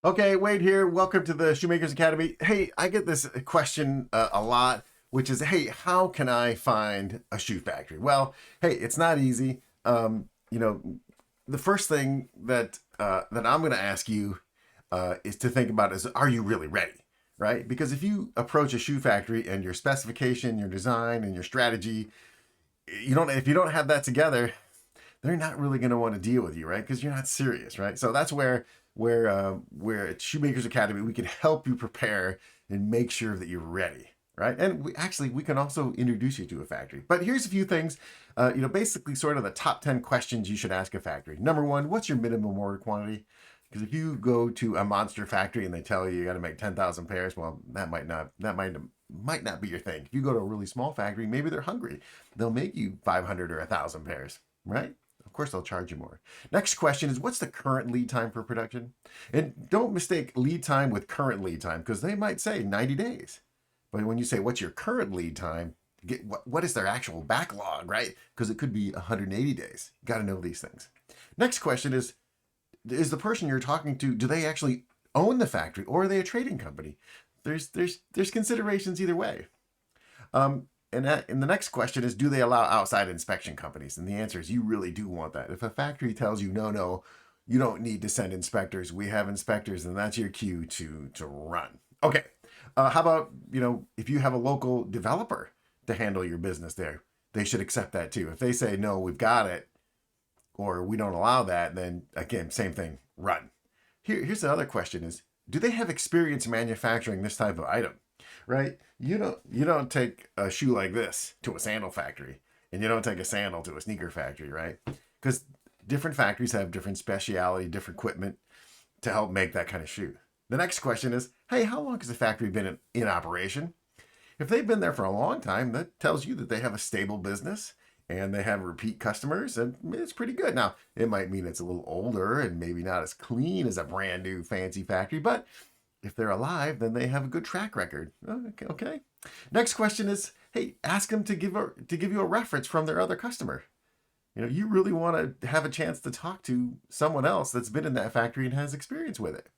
Okay, Wade here. Welcome to the Shoemakers Academy. Hey, I get this question a lot, which is, hey, how can I find a shoe factory? Well, hey, it's not easy. The first thing that I'm going to ask you is to think about is, are you really ready? Right? Because if you approach a shoe factory and your specification, your design, and your strategy, if you don't have that together, they're not really going to want to deal with you, right? Because you're not serious, right? So that's where at Shoemakers Academy we can help you prepare and make sure that you're ready, right? And we can also introduce you to a factory. But here's a few things, basically sort of the top 10 questions you should ask a factory. Number one, what's your minimum order quantity? Because if you go to a monster factory and they tell you got to make 10,000 pairs, well, that might not be your thing. If you go to a really small factory, maybe they're hungry. They'll make you 500 or 1,000 pairs, right? Of course, they'll charge you more. Next question is, what's the current lead time for production? And don't mistake lead time with current lead time, because they might say 90 days. But when you say, what's your current lead time? What is their actual backlog, right? Because it could be 180 days. You got to know these things. Next question is the person you're talking to, do they actually own the factory, or are they a trading company? There's considerations either way. And the next question is, do they allow outside inspection companies? And the answer is, you really do want that. If a factory tells you, no, you don't need to send inspectors, we have inspectors, and that's your cue to run. Okay. How about, if you have a local developer to handle your business there, they should accept that too. If they say, no, we've got it, or we don't allow that, then again, same thing, run. Here's the other question is, do they have experience manufacturing this type of item? Right? You don't take a shoe like this to a sandal factory, and you don't take a sandal to a sneaker factory, right? Because different factories have different speciality, different equipment to help make that kind of shoe. The next question is, hey, how long has the factory been in operation? If they've been there for a long time, that tells you that they have a stable business and they have repeat customers, and it's pretty good. Now, it might mean it's a little older and maybe not as clean as a brand new fancy factory, but if they're alive, then they have a good track record. Okay. Next question is, hey, ask them to give you a reference from their other customer. You really want to have a chance to talk to someone else that's been in that factory and has experience with it.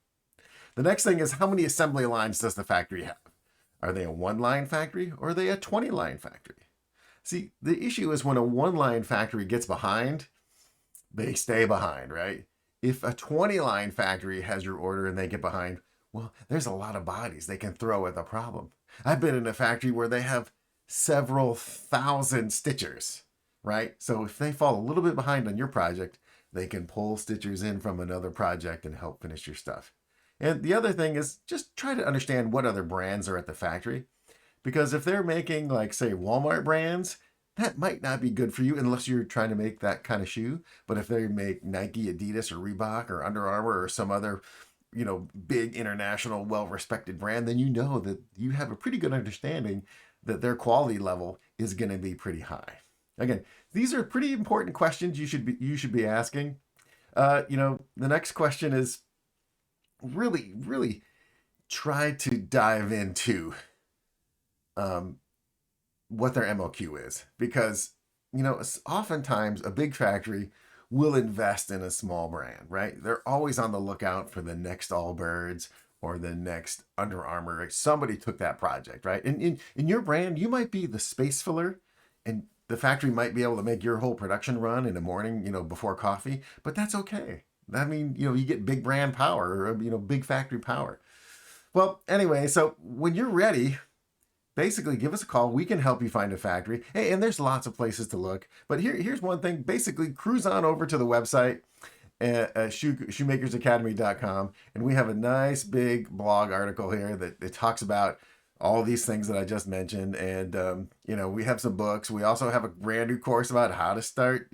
The next thing is, how many assembly lines does the factory have? Are they a one-line factory, or are they a 20-line factory? See, the issue is when a one-line factory gets behind, they stay behind, right? If a 20-line factory has your order and they get behind, well, there's a lot of bodies they can throw at the problem. I've been in a factory where they have several thousand stitchers, right? So if they fall a little bit behind on your project, they can pull stitchers in from another project and help finish your stuff. And the other thing is, just try to understand what other brands are at the factory. Because if they're making, like, say, Walmart brands, that might not be good for you unless you're trying to make that kind of shoe. But if they make Nike, Adidas, or Reebok, or Under Armour, or some other, big international, well-respected brand, then you know that you have a pretty good understanding that their quality level is going to be pretty high. Again, these are pretty important questions you should be asking. The next question is, really, really try to dive into um, what their MOQ is, because oftentimes a big factory will invest in a small brand, right? They're always on the lookout for the next Allbirds or the next Under Armour. Right? Somebody took that project, right? And in your brand, you might be the space filler, and the factory might be able to make your whole production run in the morning, before coffee, but that's okay. I mean, you get big brand power, or big factory power. Well, anyway, so when you're ready, basically give us a call. We can help you find a factory. Hey, and there's lots of places to look. But here's one thing. Basically, cruise on over to the website at shoemakersacademy.com. And we have a nice big blog article here that talks about all these things that I just mentioned. And, we have some books. We also have a brand new course about how to start,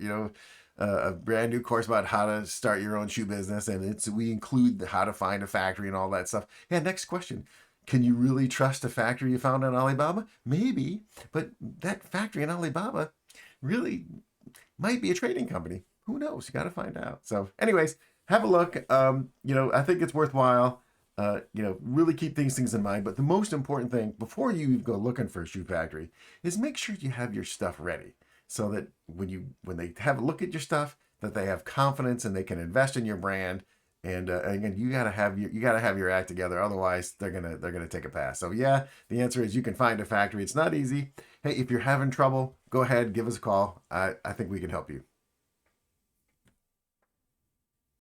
a brand new course about how to start your own shoe business. And we include how to find a factory and all that stuff. Yeah, next question. Can you really trust a factory you found on Alibaba? Maybe, but that factory in Alibaba really might be a trading company. Who knows? You got to find out. So, anyways, have a look. I think it's worthwhile. Really keep these things in mind. But the most important thing before you go looking for a shoe factory is make sure you have your stuff ready, so that when they have a look at your stuff, that they have confidence and they can invest in your brand And again, you gotta have your act together. Otherwise, they're gonna take a pass. So yeah, the answer is you can find a factory. It's not easy. Hey, if you're having trouble, go ahead, give us a call. I think we can help you.